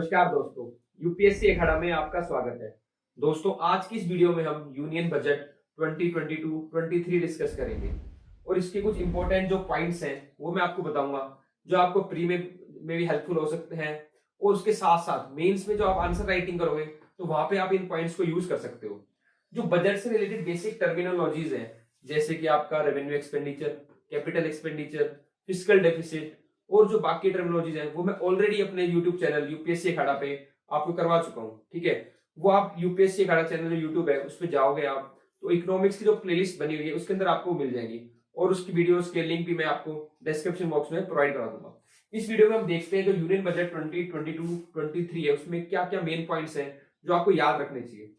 नमस्कार दोस्तों, यूपीएससी अखाड़ा में आपका स्वागत है। दोस्तों, आज की इस वीडियो में हम यूनियन बजट 2022-23 डिस्कस करेंगे और इसके कुछ इंपॉर्टेंट जो पॉइंट्स हैं वो मैं आपको बताऊंगा, जो आपको प्री में भी हेल्पफुल हो सकते हैं और उसके साथ साथ मेंस में जो आप आंसर राइटिंग करोगे तो वहां पे आप इन पॉइंट्स को यूज कर सकते हो। जो बजट से रिलेटेड बेसिक टर्मिनोलॉजीज हैं, जैसे कि आपका revenue expenditure, capital expenditure, fiscal deficit और जो बाकी टर्मिनोलॉजीज हैं वो मैं ऑलरेडी अपने यूट्यूब चैनल यूपीएससी अखाड़ा पे आपको करवा चुका हूँ। ठीक है, वो आप यूपीएससी अखाड़ा चैनल जो यूट्यूब है उस पर जाओगे आप तो इकोनॉमिक्स की जो प्लेलिस्ट बनी हुई है उसके अंदर आपको मिल जाएगी और उसकी वीडियोस के लिंक भी मैं आपको डिस्क्रिप्शन बॉक्स में प्रोवाइड करा दूंगा। इस वीडियो में हम देखते हैं जो यूनियन बजट 2022-23 है उसमें क्या क्या मेन पॉइंट्स हैं जो आपको याद रखने चाहिए।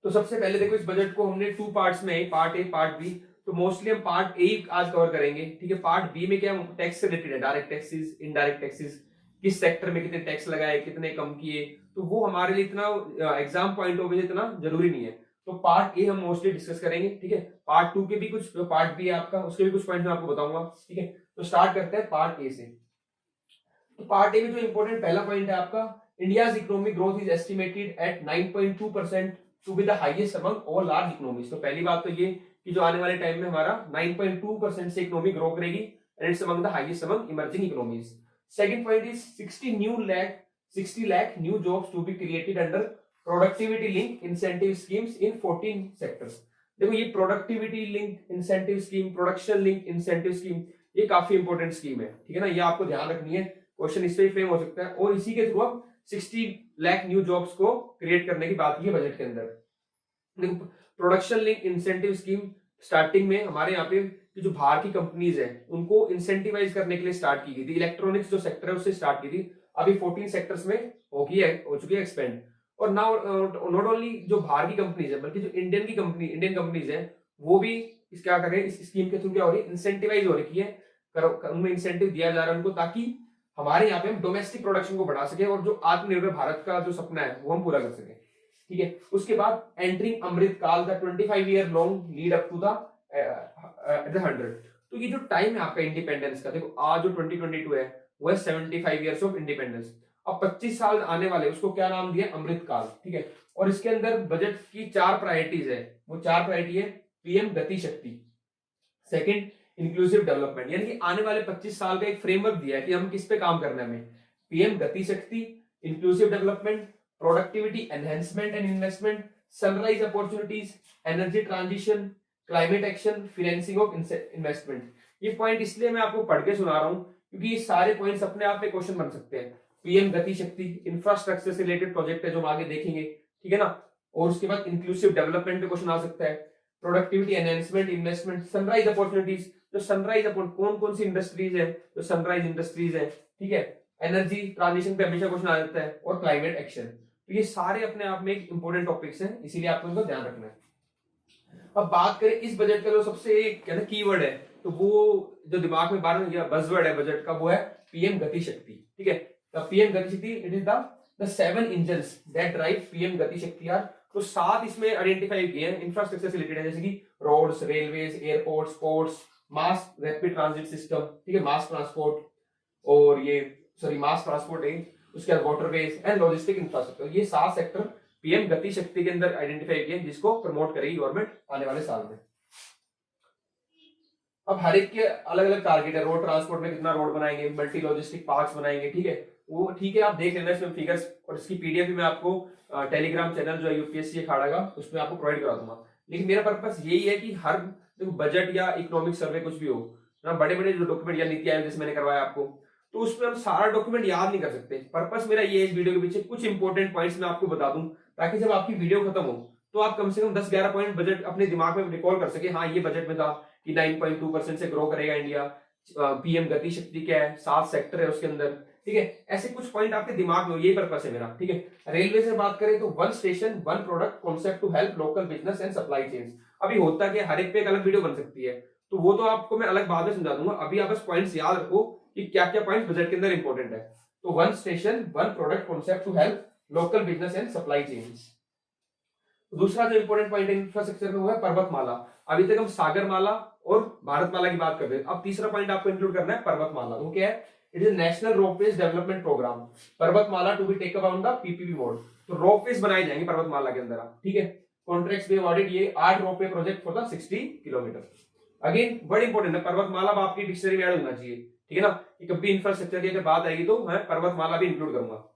तो सबसे पहले देखो, इस बजट को हमने टू पार्ट्स में, पार्ट ए पार्ट बी। तो मोस्टली हम पार्ट ए आज कवर करेंगे। ठीक है, पार्ट बी में क्या टैक्स से रिलेटेड है, डायरेक्ट टैक्सेस, इनडायरेक्ट टैक्सेस, किस सेक्टर में कितने टैक्स लगाए, कितने कम किए, तो वो हमारे लिए इतना एग्जाम पॉइंट ऑफ व्यू इतना जरूरी नहीं है। तो पार्ट ए हम मोस्टली डिस्कस करेंगे। ठीक है, पार्ट टू के भी कुछ, पार्ट बी है आपका उसके भी कुछ पॉइंट मैं आपको बताऊंगा। ठीक है, तो स्टार्ट करते हैं पार्ट ए से। तो पार्ट ए में जो इंपॉर्टेंट पहला पॉइंट है आपका, India's economic growth is estimated at 9.2% to be the highest among all large economies. तो पहली बात तो ये कि जो आने वाले टाइम में हमारा 9.2% से इकोनॉमी ग्रो करेगी and it's among the highest among emerging economies. Second point is 60 lakh new jobs to be created under productivity linked incentive schemes in 14 sectors. देखो, ये productivity linked incentive scheme, production linked incentive scheme, ये काफी important scheme है। ठीक है ना, ये आपको ध्यान रखनी है, क्वेश्चन इससे ही फ्रेम हो सकता है और इसी के थ्रू अब 60 लाख न्यू जॉब्स को क्रिएट करने की बात की है बजट के अंदर। Production linked incentive scheme starting में हमारे यहाँ पे जो बाहर की कंपनीज है उनको इंसेंटिवाइज करने के लिए स्टार्ट की गई थी। इलेक्ट्रॉनिक्स जो सेक्टर है उससे स्टार्ट की थी, अभी 14 सेक्टर्स में हो चुकी है एक्सपेंड। और नाउ नॉट ओनली जो बाहर की कंपनीज है बल्कि जो इंडियन कंपनीज है वो भी क्या कर रहे हैं, इस स्कीम के थ्रू क्या हो रही है, इंसेंटिवाइज हो रही है, उनमें इंसेंटिव दिया जा रहा है उनको, ताकि हमारे यहाँ पे हम डोमेस्टिक प्रोडक्शन को बढ़ा सके और जो आत्मनिर्भर भारत का जो सपना है वो हम पूरा कर सके। ठीक है, उसके बाद entering Amrit Kaal the 25 year long lead up to the 100। तो ये जो टाइम है आपका इंडिपेंडेंस का, देखो आज जो 2022 है वो है 75 ईयर्स ऑफ इंडिपेंडेंस। अब 25 साल आने वाले उसको क्या नाम दिया, अमृत काल। ठीक है, और इसके अंदर बजट की 4 प्रायोरिटीज है। वो 4 प्रायोरिटी है, पीएम गति शक्ति, सेकंड इंक्लूसिव डेवलपमेंट, यानी कि आने वाले 25 साल का एक फ्रेमवर्क दिया है कि हम किस पे काम करना है हमें, पीएम गति शक्ति, inclusive development, productivity enhancement and investment, sunrise opportunities, energy transition, climate action, financing of investment. ये पॉइंट इसलिए मैं आपको पढ़ के सुना रहा हूं क्योंकि ये सारे पॉइंट्स अपने आप में क्वेश्चन बन सकते हैं। पीएम गति शक्ति इंफ्रास्ट्रक्चर से रिलेटेड प्रोजेक्ट है जो हम आगे देखेंगे। ठीक है ना, और उसके बाद इंक्लूसिव डेवलपमेंट पे क्वेश्चन आ सकता है, productivity enhancement, investment, sunrise opportunities, जो सनराइज कौन कौन सी इंडस्ट्रीज है, जो सनराइज इंडस्ट्रीज है। ठीक है, एनर्जी ट्रांजिशन पे हमेशा क्वेश्चन आ जाता है और क्लाइमेट एक्शन। तो ये सारे अपने आप में एक इंपॉर्टेंट टॉपिक्स हैं, इसीलिए आपको इनको ध्यान रखना है। अब बात करें इस बजट का जो सबसे क्या ना कीवर्ड है, तो वो जो दिमाग में बार या बजवर्ड है बजट का वो है पीएम गति शक्ति। ठीक है, द पीएम गति शक्ति, it is the 7 engines that drive PM गति शक्ति आर। तो 7 इसमें आइडेंटिफाई किए हैं इंफ्रास्ट्रक्चर से रिलेटेड है, जैसे कि roads, railways, airports, ports, mass rapid transit system. ठीक है, मास ट्रांसपोर्ट और ये मास ट्रांसपोर्ट है, उसके बाद वाटरवेज एंड लॉजिस्टिक इंफ्रास्ट्रक्चर। ये 7 सेक्टर पीएम गति शक्ति के अंदर आइडेंटिफाई किए जिसको प्रमोट करेगी गवर्नमेंट आने वाले साल में। अब हर एक के अलग अलग टारगेट है, रोड ट्रांसपोर्ट में कितना रोड बनाएंगे, मल्टी लॉजिस्टिक पार्क्स बनाएंगे। ठीक है, वो ठीक है, आप देख लेना इसमें फिगर्स, और इसकी पीडीएफ भी मैं आपको टेलीग्राम चैनल जो है यूपीएससी अखाड़ा का उसमें आपको प्रोवाइड करा दूंगा। लेकिन मेरा पर्पस यही है कि हर बजट या इकोनॉमिक सर्वे कुछ भी हो ना, बड़े बड़े जो डॉक्यूमेंट या नीति आयोग जैसे मैंने करवाया आपको, तो उसमें हम सारा डॉक्यूमेंट याद नहीं कर सकते। पर्पस मेरा ये इस वीडियो के पीछे कुछ इंपॉर्टेंट पॉइंट्स मैं आपको बता दूं ताकि जब आपकी वीडियो खत्म हो तो आप कम से कम 10-11 पॉइंट बजट अपने दिमाग में रिकॉल कर सके। हाँ, ये बजट में था कि 9.2% से ग्रो करेगा इंडिया, पीएम गति शक्ति क्या है, 7 सेक्टर है उसके अंदर। ठीक है, ऐसे कुछ पॉइंट आपके दिमाग में हो, यही पर्पस है मेरा। ठीक है, रेलवे से बात करें तो 1 station 1 product concept to help local business and supply chains. अभी होता क्या, हर एक पे एक अलग वीडियो बन सकती है, तो वो तो आपको मैं अलग बाद में समझा दूंगा। अभी आप बस पॉइंट्स याद रखो कि क्या क्या पॉइंट बजट के अंदर इंपॉर्टेंट है। तो 1 station 1 product concept to help local business and supply chains. दूसरा जो इंपॉर्टेंट पॉइंट इंफ्रास्ट्रक्चर में वो है पर्वतमाला। अभी तक हम सागरमाला और भारतमाला की बात कर रहे हैं, अब तीसरा पॉइंट आपको इंक्लूड करना है पर्वतमाला। वो क्या है, it is national ropeways development programme Parvatmala to be take up on the PPP mode. तो रोपवेज बनाए जाएंगे पर्वतमाला के अंदर, ठीक है। कॉन्ट्रैक्ट्स बी अवॉर्डेड, ये 8 ropeway project for the 60 kilometre. Again बड़ी इंपॉर्टेंट है, पर्वतमाला आपकी डिक्शनरी में ऐड होना चाहिए, ठीक है ना, कि कभी इंफ्रास्ट्रक्चर की अगर बात आएगी तो मैं पर्वतमाला भी इंक्लूड करूंगा।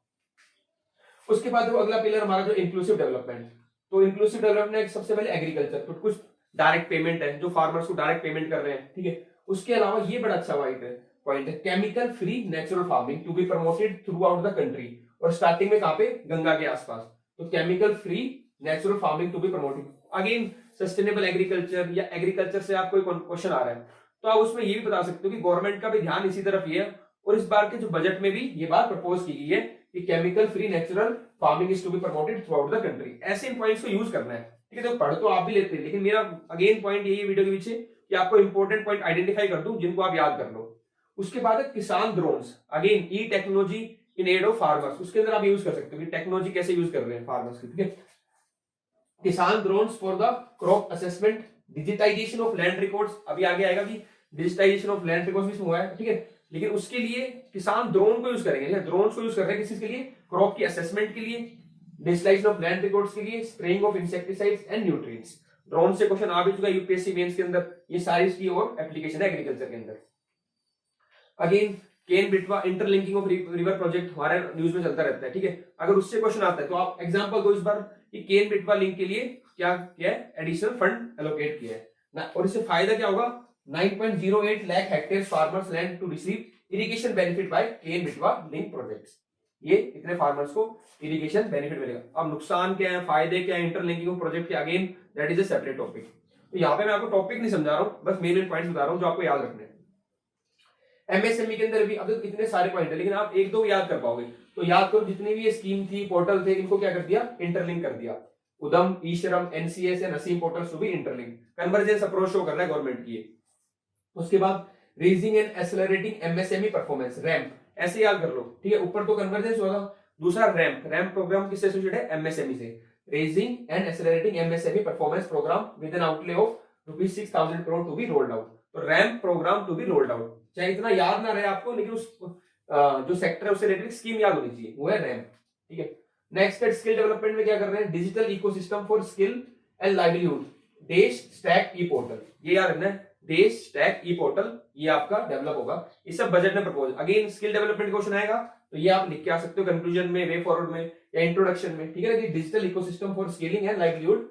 उसके बाद वो अगला पिलर हमारा जो इंक्लूसिव डेवलपमेंट। तो इंक्लूसिव डेवलपमेंट सबसे पहले एग्रीकल्चर, तो कुछ डायरेक्ट पेमेंट है जो फार्मर्स को डायरेक्ट पेमेंट कर रहे हैं, ठीक है। उसके अलावा ये बड़ा अच्छा पॉइंट है, chemical free natural farming to be promoted throughout the country. और स्टार्टिंग में कहां पे, गंगा के आसपास, तो chemical free natural farming to be promoted. Again sustainable agriculture या एग्रीकल्चर से आपको क्वेश्चन आ रहा है तो आप उसमें ये भी बता सकते हो कि गवर्नमेंट का भी ध्यान इसी तरफ ये है। और इस बार के जो बजट में भी ये बात प्रपोज की गई है कि chemical free natural farming is to be promoted throughout the country. ऐसे इन पॉइंट्स को यूज करना है, ठीक है। तो पढ़ तो आप भी लेते हैं, लेकिन मेरा अगेन पॉइंट यही है वीडियो के पीछे कि आपको इंपॉर्टेंट पॉइंट आइडेंटिफाई कर दूं जिनको आप याद कर लो। उसके बाद है किसान drones, again e technology in aid of farmers. उसके अंदर आप यूज कर सकते हो कि टेक्नोलॉजी कैसे यूज कर रहे हैं फार्मर्स की, ठीक है। किसान drones for the crop assessment, digitization of land records, अभी आगे आएगा कि डिजिटाइजेशन ऑफ लैंड रिकॉर्ड्स भी हुआ है, ठीक है। लेकिन उसके लिए किसान ड्रोन को यूज करेंगे, ड्रोन को यूज कर रहे हैं किस के लिए, क्रॉप की असेसमेंट के लिए, डिजिटाइजेशन ऑफ लैंड रिकॉर्ड्स के लिए, spraying of insecticides and nutrients. Drone से क्वेश्चन आ भी चुका है यूपीएससी मेंस के अंदर, ये सारी इसकी और एप्लीकेशन है एग्रीकल्चर के अंदर। Again Ken Betwa interlinking of river project हमारे न्यूज में चलता रहता है, ठीक है। अगर उससे क्वेश्चन आता है तो आप एग्जांपल दो इस बार कि केन बिटवा लिंक के लिए क्या किया है, एडिशनल फंड एलोकेट किया है ना। और इससे फायदा क्या होगा, 9.08 lakh hectare farmers land to receive irrigation benefit by Ken Betwa link projects. ये इतने फार्मर्स को इरिगेशन बेनिफिट मिलेगा। अब नुकसान क्या है, फायदे क्या है इंटरलिंकिंग ऑफ प्रोजेक्ट के, again that is a separate topic. तो यहाँ पे मैं आपको टॉपिक नहीं समझा रहा हूँ, बस मेन पॉइंट्स बता रहा हूँ जो आपको याद रखने हैं। एमएसएमई के अंदर भी अब इतने सारे पॉइंट है, लेकिन आप एक दो याद कर पाओगे। तो याद करो जितनी भी ये स्कीम थी, पोर्टल थे, इनको क्या कर दिया, इंटरलिंक कर दिया। उदम, ई श्रम, एनसीएस या नसीम portals to be interlink, convergence approach show कर रहा है गवर्नमेंट की। उसके बाद raising and accelerating MSME performance, RAMP, ऐसे याद कर लो, ठीक है। ऊपर तो कन्वर्जेंस होगा, दूसरा रैम्प, रैम्प प्रोग्राम किससे एसोसिएटेड है, एमएसएमई से। Raising and accelerating MSME performance programme with an outlay of ₹6,000 crore to be rolled out. तो ramp programme to be rolled out, चाहे इतना याद ना रहे आपको, लेकिन उस जो सेक्टर है उससे रिलेटेड स्कीम याद होनी चाहिए, वो है रैम्प, ठीक है। नेक्स्ट है स्किल डेवलपमेंट में क्या कर रहे हैं, digital ecosystem for skill and livelihood, देश स्टैक ई पोर्टल, ये याद रखना है, देश स्टैक ई पोर्टल, ये आपका डेवलप होगा। इस सब बजट में propose. Again skill development question आएगा तो ये आप लिख के आ सकते हो कंक्लूजन में, वे फॉरवर्ड में या इंट्रोडक्शन में, ठीक है। Digital ecosystem for skilling and livelihood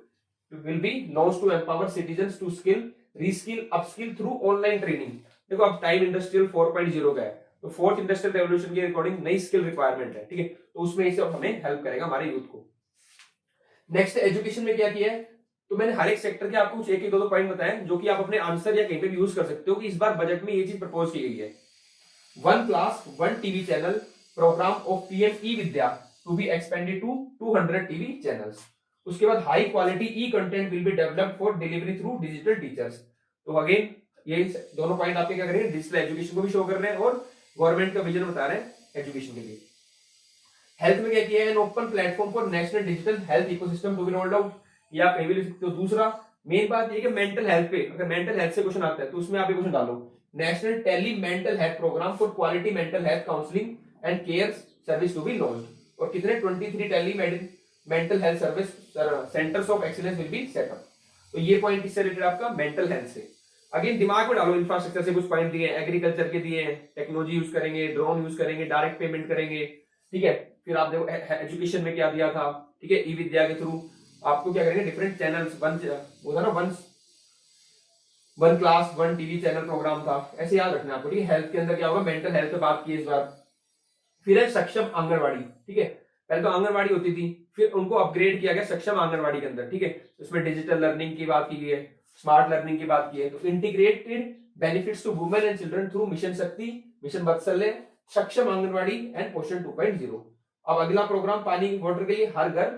will be launched to empower citizens to skill, reskill, upskill through online training। देखो अब टाइम इंडस्ट्रियल 4.0 का है, तो फोर्थ इंडस्ट्रियल रेवोल्यूशन के अकॉर्डिंग नई स्किल रिक्वायरमेंट है, ठीक है। तो उसमें इसे हमें हेल्प करेगा हमारे यूथ को। नेक्स्ट एजुकेशन में क्या किया है, तो मैंने हर एक सेक्टर के आपको एक दो पॉइंट बताए जो कि आप अपने आंसर या कहीं पे भी यूज कर सकते हो कि इस बार बजट में ये चीज प्रपोज की गई है। 1 class 1 TV channel programme of PM e Vidya to be expanded to 200 TV channels. उसके बाद high quality e content will be developed for delivery through digital teachers. तो अगेन ये दोनों पॉइंट आपके क्या करेंगे, डिजिटल एजुकेशन को भी शो कर रहे हैं और गवर्नमेंट का विजन बता रहे हैं एजुकेशन के लिए। हेल्थ में क्या किया है, an open platform for national digital health ecosystem to be rolled out, ये आप कहीं भी लिख सकते हो। दूसरा मेन बात ये कि मेंटल हेल्थ पे, अगर मेंटल हेल्थ से क्वेश्चन आता है तो उसमें आप ये क्वेश्चन डालो, national tele mental health programme for quality mental health counselling and care service to be launched. और कितने 23 tele mental health service centres of excellence will be set up. तो ये पॉइंट किससे रिलेटेड आपका, मेंटल हेल्थ से। Again दिमाग में डालो, इंफ्रास्ट्रक्चर से कुछ पॉइंट दिए, एग्रीकल्चर के दिए, टेक्नोलॉजी यूज करेंगे, ड्रोन यूज करेंगे, डायरेक्ट पेमेंट करेंगे, ठीक है। फिर आप देखो एजुकेशन में क्या दिया था, ठीक है, ई विद्या के थ्रू आपको क्या करेंगे, डिफरेंट चैनल्स, वो था ना 1 क्लास 1 टीवी चैनल प्रोग्राम था, ऐसे याद रखना आपको, ठीक है। हेल्थ के अंदर क्या होगा, मेंटल हेल्थ पे बात की इस बार। फिर है सक्षम आंगनवाड़ी, ठीक है। पहले तो आंगनवाड़ी होती थी, फिर उनको अपग्रेड किया गया सक्षम आंगनवाड़ी के अंदर, ठीक है। उसमें डिजिटल लर्निंग की बात की गई है, स्मार्ट लर्निंग की बात की है। तो integrated benefits to women and children through mission Shakti, mission Vatsalya, Saksham Anganwadi and पोषण 2.0। अब अगला प्रोग्राम पानी वाटर के लिए, हर घर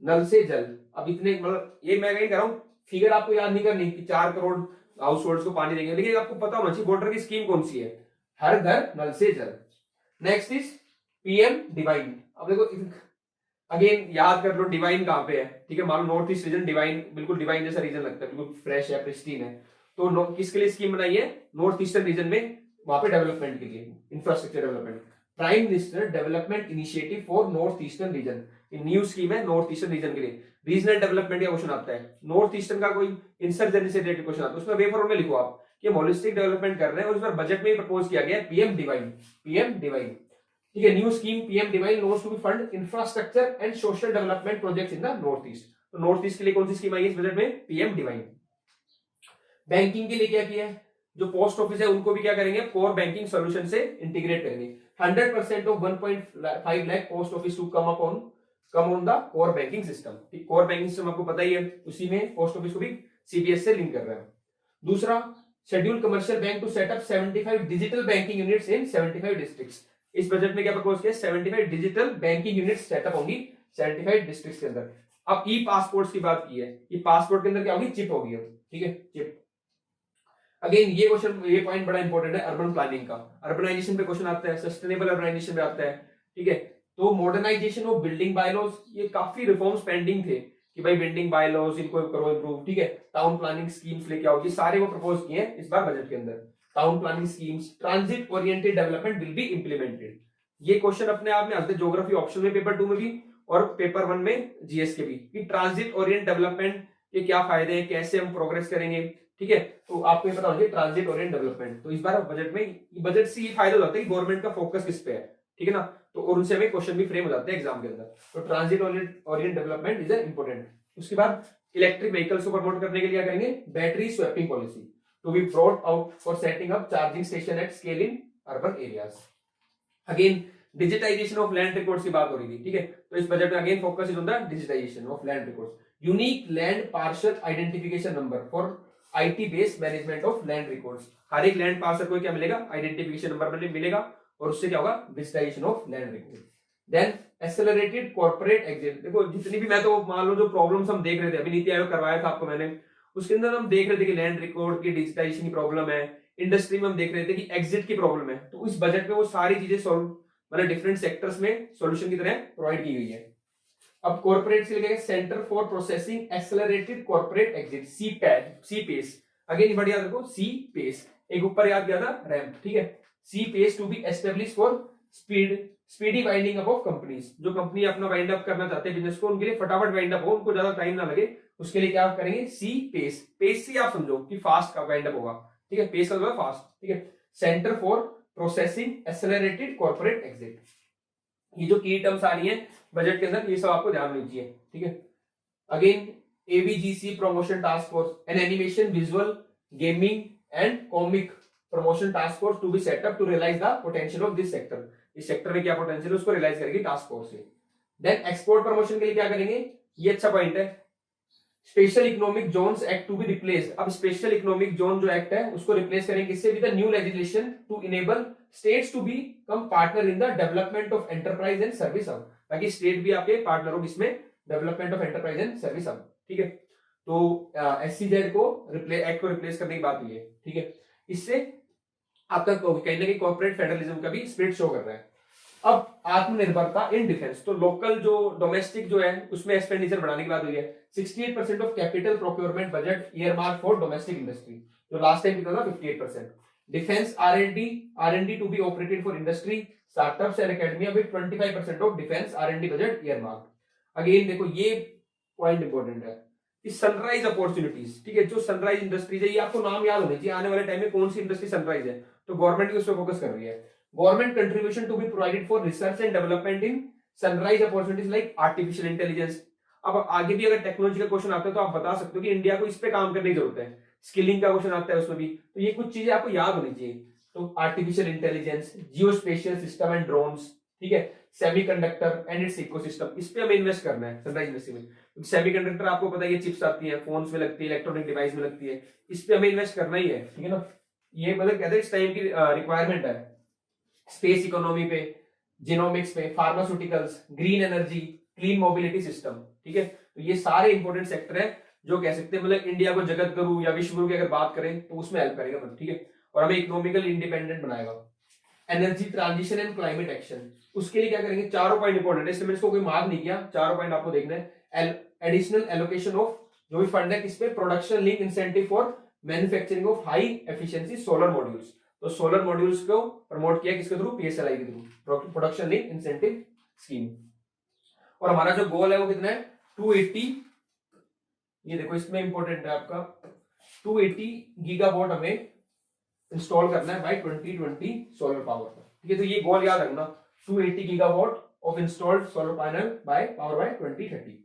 नल से जल। अब इतने मतलब ये मैं कहीं कर रहा हूँ, फिगर आपको याद नहीं करनी कि 4 करोड़ हाउस होल्ड को पानी देंगे, लेकिन आपको पता होना चाहिए वाटर की स्कीम कौन सी है, हर घर नल से जल। Next is PM divine. अब देखो अगेन याद कर लो डिवाइन कहां पे है, ठीक है। मान लो नॉर्थ ईस्ट रीजन, डिवाइन बिल्कुल डिवाइन जैसा रीजन लगता है, बिल्कुल फ्रेश है, प्रिस्टीन है। तो किसके लिए स्कीम बनाई है, नॉर्थ ईस्टर्न रीजन में वहां पे डेवलपमेंट के लिए, infrastructure development. Prime minister development initiative for north eastern region, new scheme है नॉर्थ ईस्टर्न रीजन के लिए। रीजनल डेवलपमेंट का क्वेश्चन आता है, नॉर्थ ईस्टर्न का कोई इंसर्जेंसी से रिलेटेड क्वेश्चन आता है, उसमें वे फॉर्म में लिखो आप कि होलिस्टिक डेवलपमेंट कर रहे हैं और इस बार बजट में प्रपोज किया गया है पीएम डिवाइन, पीएम डिवाइन, ठीक है। New scheme PM DevINE knows to be fund infrastructure and social development projects in the north east. तो नॉर्थ ईस्ट के लिए कौन सी स्कीम आई है इस बजट में, पीएम डिवाइन। बैंकिंग के लिए क्या किया है, जो पोस्ट ऑफिस है उनको भी क्या करेंगे, कोर बैंकिंग सॉल्यूशन से इंटीग्रेट करेंगे। 100% of 1.5 lakh post office to come on the core banking system. Core banking system आपको पता ही है, उसी में पोस्ट ऑफिस को भी सीबीएस से लिंक कर रहा है। दूसरा, schedule commercial bank to set up 75 digital banking units in 75 districts. इस बजट में क्या प्रपोज किया, 75 डिजिटल बैंकिंग यूनिट्स सेटअप होंगी 75 डिस्ट्रिक्ट्स के अंदर। अब ई पासपोर्ट्स की बात की है, ये पासपोर्ट के अंदर क्या होगी, चिप होगी, ठीक है, चिप। अगेन ये क्वेश्चन, ये पॉइंट बड़ा इंपॉर्टेंट है अर्बन प्लानिंग का, अर्बनाइजेशन पे क्वेश्चन आता है, सस्टेनेबल अर्बनाइजेशन पे आता है, ठीक है। तो मॉडर्नाइजेशन ऑफ बिल्डिंग बायलॉज, ये काफी रिफॉर्म्स पेंडिंग थे कि भाई बिल्डिंग बायलॉज इनको करो इंप्रूव, ठीक है। टाउन प्लानिंग स्कीम्स लेके आओ, ये सारे वो प्रपोज किए हैं इस बार बजट के अंदर। Town planning schemes, transit oriented development will be implemented. ये क्वेश्चन अपने आप में आते हैं ज्योग्राफी ऑप्शन में, पेपर 2 में भी और पेपर 1 में जीएस के भी, कि ट्रांजिट ओरिएंट डेवलपमेंट के क्या फायदे हैं, कैसे हम प्रोग्रेस करेंगे, ठीक है। तो आपको ये पता होना चाहिए ट्रांजिट ओरिएंट डेवलपमेंट। तो इस बार बजट में, बजट से ये फायदा होता है कि गवर्नमेंट का फोकस किस पे है, ठीक है ना, तो और उनसे हमें क्वेश्चन भी फ्रेम हो जाते हैं एग्जाम के अंदर। तो transit Orient development is important. उसके बाद इलेक्ट्रिक व्हीकल्स को प्रमोट करने के लिए क्या करेंगे, battery swapping policy to be brought out for setting up charging station at scale in urban areas. Again digitization of land records की बात हो रही थी, ठीक है। तो इस बजट में again focus is on the digitisation of land records, unique land parcel identification number for IT based management of land records. हर एक लैंड पार्सल को क्या मिलेगा, आइडेंटिफिकेशन नंबर मिलेगा, और उससे क्या होगा, digitization of land record. Then accelerated corporate exit. देखो जितनी भी, मैं तो मान लो जो प्रॉब्लम्स हम देख रहे थे, अभी नीति आयोग करवाया था आपको मैंने, उसके अंदर हम देख रहे थे कि लैंड रिकॉर्ड की डिजिटाइजेशन की प्रॉब्लम है, इंडस्ट्री में हम देख रहे थे कि एग्जिट की प्रॉब्लम है। तो इस बजट में वो सारी चीजें सॉल्व, मतलब डिफरेंट सेक्टर्स में सॉल्यूशन की तरह प्रोवाइड की गई है। अब कॉर्पोरेट से लिखेंगे centre for processing accelerated corporate exit, C PACE. Again बढ़िया देखो, सीपेस, एक ऊपर याद किया था रैम्प, ठीक है। C PACE to be establish for speedy winding up of companies. जो कंपनी अपना वाइंड अप करना चाहते हैं बिजनेस को, उनके लिए फटाफट वाइंड अप हो, उनको ज्यादा टाइम ना लगे, उसके लिए क्या करेंगे, सीपेस। पेस से आप समझो कि फास्ट का वाइंड अप होगा, ठीक है, पेस का मतलब फास्ट, ठीक है। Centre for processing accelerated corporate exit, ये जो की टर्म्स आ रही है बजट के अंदर, ये सब आपको ध्यान में लीजिए, ठीक है। Again AVGC promotion task force, an animation visual gaming and comic promotion task force to be set up to realise the potential of this sector. इस सेक्टर में क्या पोटेंशियल है उसको रियलाइज करेगी टास्क फोर्स से। देन एक्सपोर्ट प्रमोशन के लिए क्या करेंगे, ये अच्छा पॉइंट है, special economic zones act to be replace. अब स्पेशल इकोनॉमिक जोन जो एक्ट है उसको रिप्लेस करेंगे किससे, with the new legislation to enable states to become partner in the development of enterprise and service hub, ताकि state भी आपके partner हो इसमें development of enterprise and service hub, ठीक है। तो एससीजेड को एक्ट को रिप्लेस करने की बात हुई है, ठीक है। इससे आपका कहीं ना कहीं कॉर्पोरेट फेडरलिज्म का भी स्पिरिट शो कर रहा है। अब आत्मनिर्भरता इन डिफेंस, तो लोकल जो डोमेस्टिक जो है उसमें एक्सपेंडिचर बढ़ाने की बात हुई है। 68% of capital procurement budget earmark for domestic industry, जो लास्ट टाइम कितना था 58%। Defence R and D to be operated for industry startups and academia with 25% of defence R and D budget earmark. Again देखो ये पॉइंट इंपॉर्टेंट है, सनराइज अपॉर्चुनिटीज, ठीक है। जो sunrise industries है, ये आपको नाम याद होने चाहिए, आने वाले टाइम में कौन सी इंडस्ट्री सनराइज है, तो गवर्नमेंट उस पर फोकस कर रही है। Government contribution to be provided for research and development in sunrise opportunities like artificial intelligence. अब आगे भी अगर टेक्नोलॉजी का क्वेश्चन आता है तो आप बता सकते हो कि इंडिया को इस पे काम करने की जरूरत है। स्किलिंग का क्वेश्चन आता है उसमें भी, तो ये कुछ चीजें आपको याद होनी चाहिए। तो artificial intelligence, geospatial system and drones, ठीक है, सेमीकंडक्टर एंड इट्स इकोसिस्टम, इस पे हमें इन्वेस्ट करना है सनराइज इंडस्ट्री में। सेमीकंडक्टर आपको पता है, ये चिप्स आती है, फोन्स में लगती है, इलेक्ट्रॉनिक डिवाइस में लगती है, इस पे हमें इन्वेस्ट करना ही है, ठीक है ना। ये मतलब कहते हैं इस टाइम की रिक्वायरमेंट है। स्पेस इकोनॉमी पे, जीनोमिक्स पे, pharmaceuticals, green energy, clean mobility system, ठीक है। तो ये सारे इंपॉर्टेंट सेक्टर है जो कह सकते हैं मतलब इंडिया को जगत गुरु या विश्व गुरु की अगर बात करें तो उसमें हेल्प करेगा, ठीक है, और हमें इकोनॉमिकल इंडिपेंडेंट बनाएगा। Energy transition and climate action, उसके लिए क्या करेंगे, चारों पॉइंट इंपॉर्टेंट है, इसलिए मैंने इसको कोई मार्क नहीं किया, चारों पॉइंट आपको देखना है। एडिशनल एलोकेशन ऑफ जो भी फंड है किस पे, production linked incentive for manufacturing of high efficiency solar modules. तो सोलर मॉड्यूल्स को प्रमोट किया किसके थ्रू, पीएसएलआई के through, production linked incentive scheme. और हमारा जो गोल है वो कितना है, 280, ये देखो इसमें इंपॉर्टेंट है आपका 280 गीगावाट हमें इंस्टॉल करना है बाय 2020 सोलर पावर। ठीक है, तो ये गोल याद रखना, 280 gigawatt of installed solar panel by power by 2030।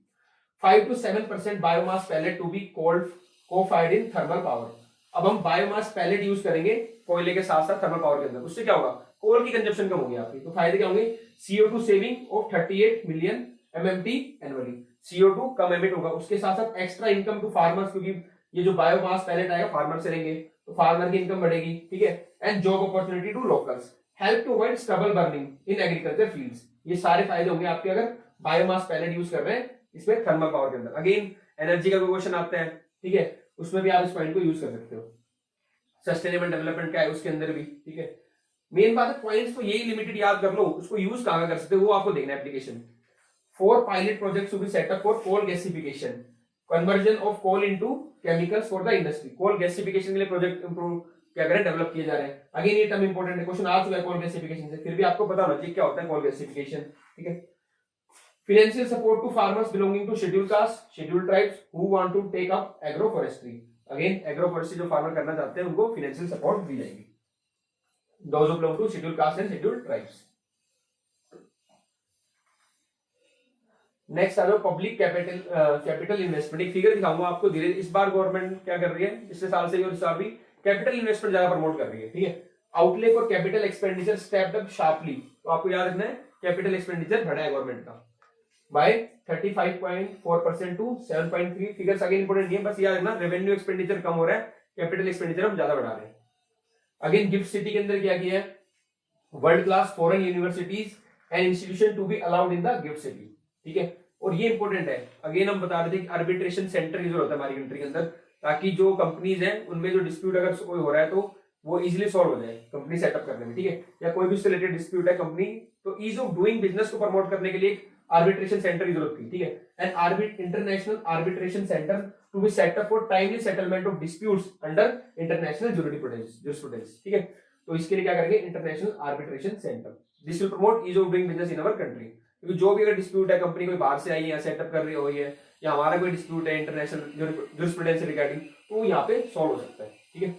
5 to 7% biomass pellet to be cold cofired in thermal power. अब हम बायोमास पैलेट यूज करेंगे कोयले के साथ साथ थर्मल पावर के अंदर, उससे क्या होगा, कोल की कंजप्शन कम होगी आपकी, तो फायदे क्या होंगे, CO2 saving of 38 million MMT annually, CO2 come emit होगा, उसके साथ साथ एक्स्ट्रा इनकम टू फार्मर्स, क्योंकि ये जो बायोमास पैलेट आएगा फार्मर से लेंगे तो फार्मर की इनकम बढ़ेगी। ठीक है, and job opportunity to locals, help to avoid stubble burning in agriculture fields. ये सारे फायदे होंगे आपके अगर बायोमास पैलेट यूज कर रहे हैं इसमें थर्मल पावर के अंदर। अगेन एनर्जी का क्वेश्चन आता है, ठीक है, उसमें भी आप इस पॉइंट को यूज कर सकते हो। सस्टेनेबल डेवलपमेंट क्या है उसके अंदर भी, ठीक है। मेन बात है पॉइंट्स तो यही लिमिटेड याद कर लो, उसको यूज कहां कर सकते हो वो आपको देखना है। Application 4 pilot projects to be set up for coal gasification, conversion of coal into chemicals for the industry. Coal gasification के लिए प्रोजेक्ट क्या करें, डेवलप किए जा रहे हैं। अगेन ये टर्म इंपॉर्टेंट है, क्वेश्चन आ चुका है कोल गैसिफिकेशन से, फिर भी आपको पता होना चाहिए क्या होता है कोल गैसिफिकेशन। ठीक है, financial support to farmers belonging to schedule caste, schedule tribes who want to take up agro forestry. Again agro forestry जो फार्मर करना चाहते हैं उनको फाइनेंशियल सपोर्ट दी जाएगी। Those who belong to schedule caste and schedule tribes. Next आ जाओ public capital investment. एक फिगर दिखाऊंगा आपको धीरे। इस बार गवर्नमेंट क्या कर रही है, पिछले साल से और इस साल भी कैपिटल इन्वेस्टमेंट ज्यादा प्रमोट कर रही है। ठीक है, outlay for capital expenditure stepped up sharply, तो आपको याद रखना है कैपिटल एक्सपेंडिचर बढ़ा है गवर्नमेंट का by 35.4% to 7.3। Figures again important नहीं है, बस याद रखना रेवेन्यू एक्सपेंडिचर कम हो रहा है, कैपिटल एक्सपेंडिचर हम ज्यादा बढ़ा रहे हैं। अगेन गिफ्ट सिटी के अंदर क्या किया है, world class foreign universities and institution to be allowed in the GIFT city. ठीक है, और ये इंपॉर्टेंट है, अगेन हम बता रहे थे कि आर्बिट्रेशन सेंटर की जरूरत होता है हमारी कंट्री के अंदर, ताकि जो कंपनीज हैं उनमें जो डिस्प्यूट अगर कोई हो रहा है तो वो इजीली सॉल्व हो जाए कंपनी सेटअप करने में। ठीक है, या कोई भी उससे रिलेटेड डिस्प्यूट है कंपनी, तो ईज ऑफ डूइंग बिजनेस को प्रमोट करने के लिए आर्बिट्रेशन सेंटर की जरूरत थी। ठीक है, and international arbitration centre to be set up for timely settlement of disputes under international jurisprudence. ठीक है, तो इसके लिए क्या करेंगे, international arbitration centre. This will promote ease of doing business in our country, क्योंकि जो भी अगर डिस्प्यूट है, कंपनी कोई बाहर से आई है सेटअप कर रही हुई है, या हमारा कोई डिस्प्यूट है इंटरनेशनल ज्यूरिसप्रूडेंस रिगार्डिंग, तो यहाँ पे सॉल्व हो सकता है। ठीक है,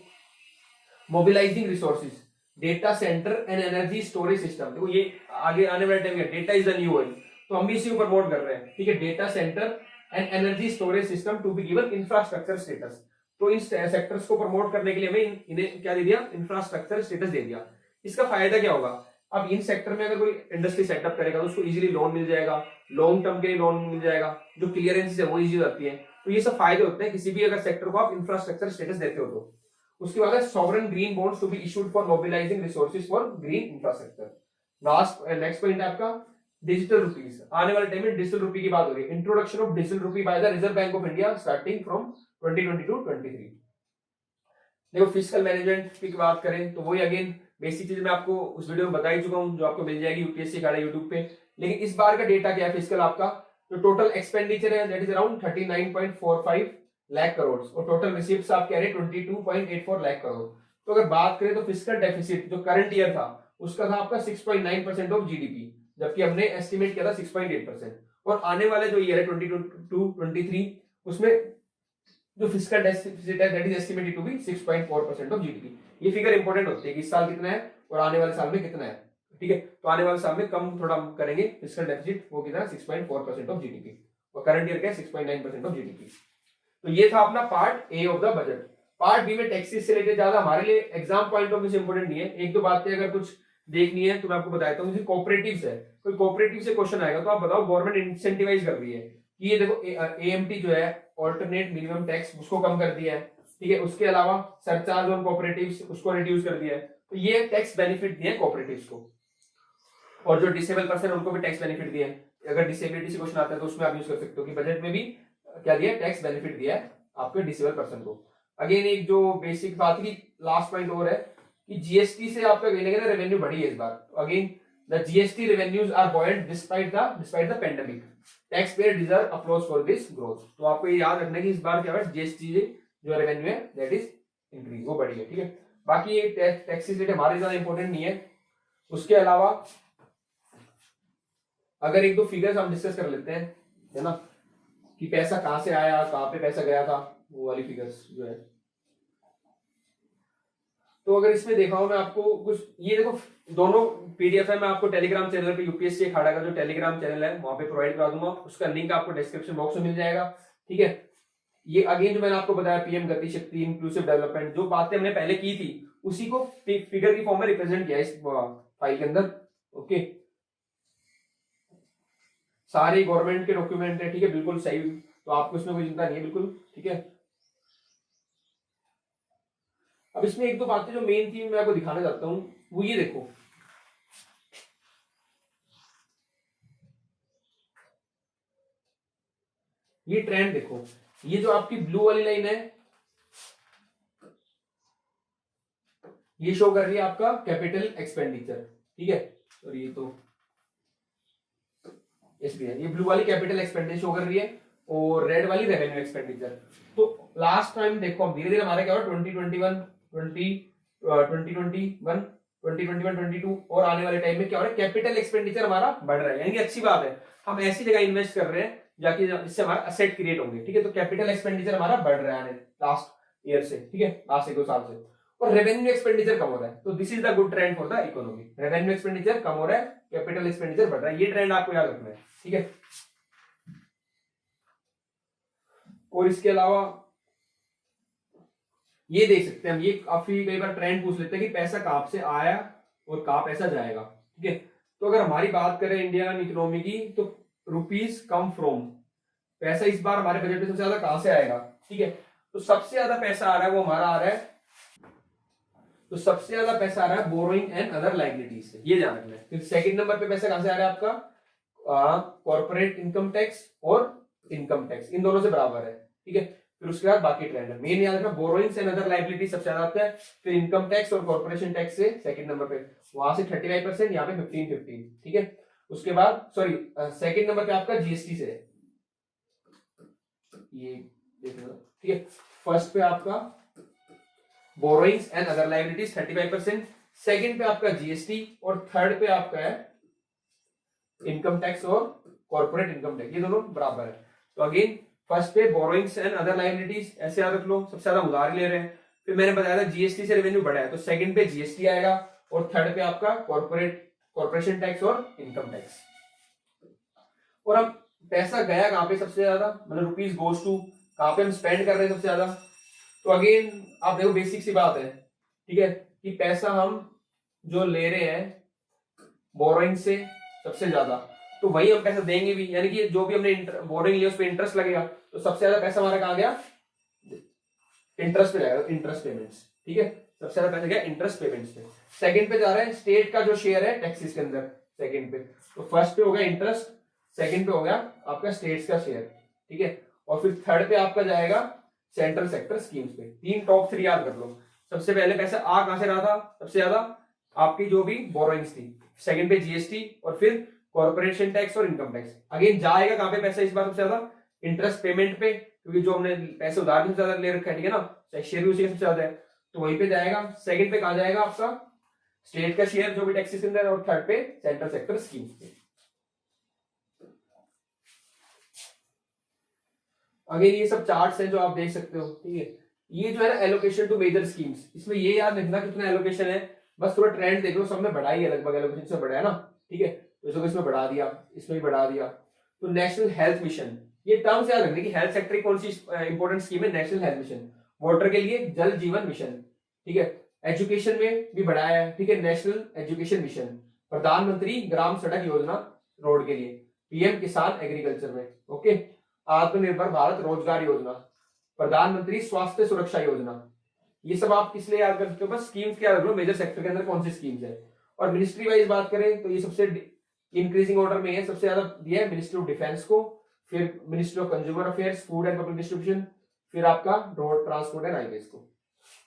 mobilising resources, data centre and energy storage system. देखो ये आगे आने वाले टाइम में data is the new oil, तो हम भी इसी को प्रमोट कर रहे हैं। ठीक है, data centre and energy storage system to be given infrastructure status. तो इन सेक्टर्स को प्रमोट करने के लिए हमें इन्हें क्या दे दिया, इंफ्रास्ट्रक्चर स्टेटस दे दिया। इसका फायदा क्या होगा, अब इन सेक्टर में अगर कोई इंडस्ट्री सेटअप करेगा तो उसको इजीली लोन मिल जाएगा, लॉन्ग टर्म के लिए लोन मिल जाएगा, जो क्लियरेंस है वो इजी होती है। तो ये सब फायदे होते हैं किसी भी अगर सेक्टर को आप इंफ्रास्ट्रक्चर स्टेटस देते हो तो। उसके बाद sovereign green bonds to be issued for mobilizing resources for green infrastructure. Next point है आपका डिजिटल रुपीज। आने वाले टाइम में डिजिटल रुपी की बात हो रही है, introduction of digital rupee by the reserve bank of India starting from 2022-23। देखो फिस्कल मैनेजमेंट की बात करें तो वही अगेन बेसिक चीज मैं आपको उस वीडियो में बता ही चुका हूं, जो आपको मिल जाएगी यूपीएससी का यूट्यूब पे। लेकिन इस बार का डेटा क्या है फिस्कल आपका, जो टोटल एक्सपेंडिचर है that is around 39.45 lakh crore, और टोटल रिसीव्स आप कह रहे हैं 22.84 लाख करोड़। तो अगर बात करें तो फिस्कल डेफिसिट जो करंट ईयर था उसका था आपका 6.9% ऑफ जीडीपी, जबकि हमने एस्टिमेट किया था 6.8%। और आने वाले जो ईयर है 2022-23 उसमें जो फिस्कल डेफिसिट है that is estimated to be 6.4% of GDP. ये फिगर इंपॉर्टेंट होती है कि इस साल कितना है और आने वाले साल में कितना है। ठीक है, तो आने वाले साल में कम थोड़ा करेंगे फिस्कल डेफिसिट, वो कितना 6.4% ऑफ जीडीपी, और करंट ईयर क्या है 6.9% ऑफ जीडीपी। तो ये था अपना part A of the budget. Part B में टैक्सेस से रिलेटेड ज्यादा हमारे लिए एग्जाम पॉइंट ऑफ व्यू से इंपॉर्टेंट नहीं है, एक दो बातें अगर कुछ देखनी है तो मैं आपको बताता हूँ। जैसे कोऑपरेटिव्स है, कोई कोऑपरेटिव से क्वेश्चन आएगा तो आप बताओ गवर्नमेंट इंसेंटिवाइज कर रही है कि ये देखो एएमटी जो है ऑल्टरनेट मिनिमम टैक्स उसको कम कर दिया है। ठीक है, उसके अलावा सरचार्ज ऑन कोऑपरेटिव्स उसको रिड्यूस कर दिया है, तो ये टैक्स बेनिफिट दिए कोऑपरेटिव्स को। और जो डिसेबल पर्सन उनको भी टैक्स बेनिफिट दिया है। अगर डिसेबिलिटी से क्वेश्चन आता है तो उसमें आप यूज कर सकते हो कि बजट में भी क्या दिया, टैक्स बेनिफिट दिया है आपके डिसेबल पर्सन को। अगेन एक जो बेसिक बात की लास्ट पॉइंट और है कि जीएसटी से आपका रेवेन्यू बढ़ी है इस बार। Again the GST revenues are buoyant despite the pandemic, tax payer deserve applause for this growth. तो आपको ये याद रखना है कि इस बार क्या है जीएसटी जो रेवेन्यू है दैट इज इंक्रीज, वो बढ़ी है। ठीक है, बाकी ये टैक्सेस रेट हमारे ज्यादा इंपॉर्टेंट नहीं है। उसके अलावा अगर एक दो फिगर्स हम डिस्कस कर लेते हैं, है ना, कि पैसा कहां से आया, कहां पे पैसा गया था, वो वाली फिगर्स जो है। तो अगर इसमें देखा हो मैं आपको कुछ, ये देखो दोनों पीडीएफ है, मैं आपको टेलीग्राम चैनल पे यूपीएससी अखाड़ा का जो टेलीग्राम चैनल है वहां पे प्रोवाइड करा दूंगा, उसका लिंक आपको डिस्क्रिप्शन बॉक्स में मिल जाएगा। ठीक है, ये अगेन जो मैंने आपको बताया पीएम गति शक्ति, इंक्लूसिव डेवलपमेंट, जो बातें हमने पहले की थी उसी को फिगर की फॉर्म में रिप्रेजेंट किया इस फाइल के अंदर। ओके, सारे गवर्नमेंट के डॉक्यूमेंट है, ठीक है, बिल्कुल सही, तो आपको इसमें कोई चिंता नहीं है, बिल्कुल ठीक है। अब इसमें एक दो बातें जो मेन थी मैं आपको दिखाना चाहता हूं, वो ये देखो, ये ट्रेंड देखो, ये जो आपकी ब्लू वाली लाइन है ये शो कर रही है आपका कैपिटल एक्सपेंडिचर, ठीक है, और ये तो एसबीआई, ये ब्लू वाली कैपिटल एक्सपेंडिचर शो कर रही है और रेड वाली रेवेन्यू एक्सपेंडिचर। तो लास्ट टाइम देखो हम धीरे धीरे हमारा क्या हुआ, 2021 2022 और आने वाले टाइम में क्या हो रहा है, कैपिटल एक्सपेंडिचर हमारा बढ़ रहा है, यानी कि अच्छी बात है, हम ऐसी जगह इन्वेस्ट कर रहे हैं जाके इससे हमारा असेट क्रिएट होंगे। ठीक है, तो कैपिटल एक्सपेंडिचर हमारा बढ़ रहा है लास्ट ईयर से, ठीक है, लास्ट 1-2 साल से, और रेवेन्यू एक्सपेंडिचर कम हो रहा है। तो this is the good trend for the economy, revenue expenditure कम हो रहा है, कैपिटल एक्सपेंडिचर बढ़ रहा है, ये ट्रेंड आपको याद रखना है। ठीक है, और इसके अलावा ये देख सकते हैं हम, ये काफी कई बार ट्रेंड पूछ लेते हैं कि पैसा कहां से आया और कहां पैसा जाएगा। ठीक है, तो अगर हमारी बात करें इंडियन इकोनॉमी की, तो रुपीज कम फ्रॉम, पैसा इस बार हमारे बजट में सबसे ज्यादा कहां से आएगा। ठीक है, तो सबसे ज्यादा पैसा आ रहा है वो हमारा आ रहा है, तो सबसे ज्यादा पैसा आ रहा है बोरोइंग एंड अदर लायबिलिटीज से, ये ध्यान रखना है। फिर सेकंड नंबर पे पैसा कहां से आ रहा है आपका, कॉर्पोरेट इनकम टैक्स और इनकम टैक्स, इन दोनों से बराबर है। ठीक है, फिर उसके बाद बाकी ट्रेंड है, मेन याद रखना बोरोइंग्स एंड अदर लायबिलिटी सबसे ज्यादा आता है, फिर इनकम टैक्स और कॉर्पोरेशन टैक्स से सेकंड नंबर पे, वहां से 35%, यहाँ पे 15-15। ठीक है, उसके बाद सॉरी सेकंड नंबर पे आपका जीएसटी से, ये देख लो। ठीक है, फर्स्ट पे आपका borrowings and other liabilities 35%, second पे आपका जीएसटी और थर्ड पे आपका है इनकम टैक्स और कॉर्पोरेट इनकम टैक्स, ये दोनों बराबर है। तो अगेन फर्स्ट पे बोरोइंग्स एंड अदर लायबिलिटीज, ऐसे याद रख लो, सबसे ज्यादा उधार ले रहे हैं। फिर मैंने बताया था जीएसटी से रेवेन्यू बढ़ा है, तो सेकंड पे जीएसटी आएगा और थर्ड पे आपका कॉर्पोरेशन टैक्स और इनकम टैक्स। और अब पैसा गया कहां पे सबसे ज्यादा, मतलब रुपीज गोज टू, कहां पे हम स्पेंड कर रहे हैं सबसे ज्यादा। तो अगेन आप देखो बेसिक सी बात है, ठीक है, कि पैसा हम जो ले रहे हैं बोरोइंग से सबसे ज्यादा, तो वही हम पैसा देंगे भी, यानी कि जो भी हमने बोरोइंग लिया उस पर इंटरेस्ट लगेगा, तो सबसे ज्यादा पैसा हमारा कहां गया, इंटरेस्ट पे जाएगा, इंटरेस्ट पेमेंट्स। ठीक है, सबसे ज्यादा पैसा गया इंटरेस्ट पेमेंट्स पे। सेकंड पे जा रहा है स्टेट का जो शेयर है टैक्सेस के अंदर, सेकंड पे, तो फर्स्ट पे हो गया इंटरेस्ट, सेकंड पे हो गया आपका स्टेट्स का शेयर। ठीक है, और फिर थर्ड पे आपका जाएगा सेंट्रल सेक्टर स्कीम्स पे। तीन टॉप 3 याद कर लो। सबसे पहले पैसा आ कहां से रहा था, सबसे ज्यादा आपकी जो भी बोरोइंग्स थी, सेकंड पे जीएसटी और फिर कॉर्पोरेशन टैक्स और इनकम टैक्स। अगेन जाएगा कहां पे पैसा इस बार सबसे ज्यादा, इंटरेस्ट पेमेंट पे, क्योंकि जो हमने पैसे उधार भी सबसे ज्यादा ले रखा है, ठीक है ना, शेयर भी उसी का सबसे ज्यादा है, तो वहीं पे जाएगा। सेकंड पे कहां जाएगा आपका स्टेट का शेयर जो भी टैक्सेस के अंदर, और थर्ड पे सेंट्रल सेक्टर स्कीम्स पे। अगेन ये सब चार्ट्स हैं जो आप देख सकते हो। ठीक है, ये जो है ना एलोकेशन टू मेजर स्कीम्स, इसमें ये याद रखना कितना एलोकेशन है, बस थोड़ा ट्रेंड देख लो, सब में बढ़ा ही है लगभग, एलोकेशन से बढ़ा है ना। ठीक है, तो इसमें बढ़ा दिया, इसमें भी बढ़ा दिया। तो नेशनल हेल्थ मिशन, ये टर्म्स याद रखने की, हेल्थ सेक्टर की कौन सी इंपॉर्टेंट स्कीम है, नेशनल हेल्थ मिशन। वाटर के लिए जल जीवन मिशन। ठीक है, एजुकेशन में भी बढ़ाया है, ठीक है, नेशनल एजुकेशन मिशन। प्रधानमंत्री ग्राम सड़क योजना रोड के लिए, पीएम किसान एग्रीकल्चर में, ओके, आत्मनिर्भर भारत रोजगार योजना, प्रधानमंत्री स्वास्थ्य सुरक्षा योजना। ये सब आप किस लिए याद कर सकते हो, बस स्कीम्स क्या रख लो, मेजर सेक्टर के अंदर कौन सी स्कीम्स है। और मिनिस्ट्री वाइज बात करें तो ये सबसे इंक्रीजिंग ऑर्डर में है, सबसे ज्यादा दिया है मिनिस्ट्री ऑफ डिफेंस को, फिर ministry of consumer affairs, food and public distribution, फिर आपका रोड ट्रांसपोर्ट एंड हाईवेज को।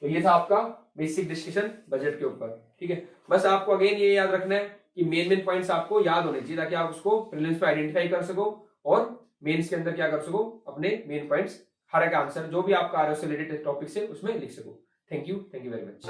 तो ये था आपका बेसिक डिस्कशन बजट के ऊपर। ठीक है, बस आपको अगेन ये याद रखना है कि मेन मेन पॉइंट्स आपको याद होने चाहिए, ताकि आप उसको प्रीलिम्स पे आइडेंटिफाई कर सको और मेंस के अंदर क्या कर सको, अपने मेन पॉइंट्स हर एक आंसर जो भी आपका आ रहा है उससे रिलेटेड टॉपिक से उसमें लिख सको। Thank you very much.